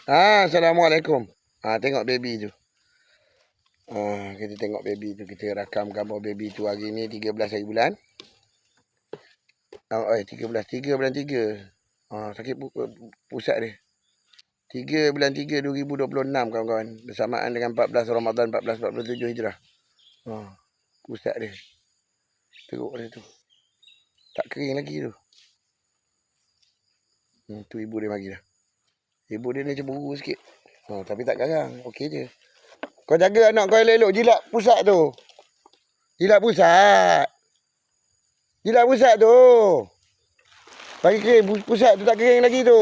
Assalamualaikum. Tengok baby tu. Kita tengok baby tu. Kita rakam gambar baby tu hari ni 13 hari bulan. 3 bulan 3. Sakit pusat dia. 3 bulan 3 2026 kawan-kawan. Bersamaan dengan 14 Ramadan 1447 Hijrah. Pusat dia. Teruk dia tu. Tak kering lagi tu. Tu ibu dia mari dah. Ibu dia ni cemburu sikit. Tapi tak garang. Okey je. Kau jaga anak kau elok-elok. Jilat pusat tu. Jilat pusat. Jilat pusat tu. Bagi kering. Pusat tu tak kering lagi tu.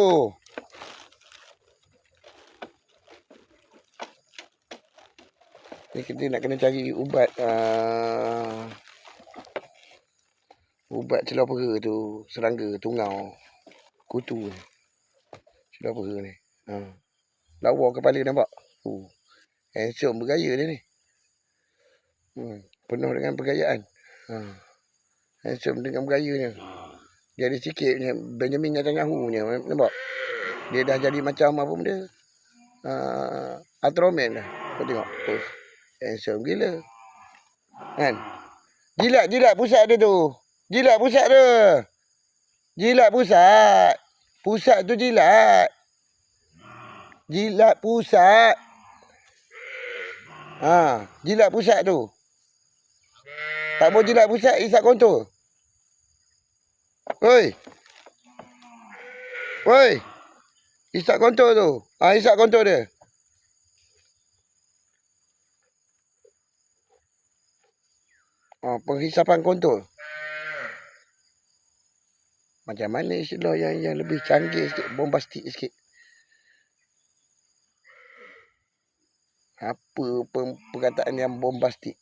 Ni kita nak kena cari ubat. Ubat celah pera tu. Serangga, tungau. Kutu ni. Celah pera ni. Lawa kepala nampak. Handsome bergaya dia ni. Penuh dengan pergayaan. Handsome dengan bergayanya. Dia ada sikit punya Benjamin Netanyahu punya. Nampak? Dia dah jadi macam apa benda. Ultraman dah. Kau tengok. Handsome gila. Kan? Jilat pusat dia tu. Jilat pusat dia. Jilat pusat. Pusat tu jilat. Jilat pusat. Jilat pusat tu. Tak boleh jilat pusat, isap kontor. Woi. Isap kontor tu. Isap kontor dia. Penghisapan kontor. Macam mana istilah yang lebih canggih sikit, bombastik sikit. Apa perkataan yang bombastik?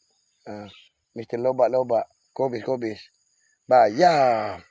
Mr. Lobak-lobak. Kobis. Bayam.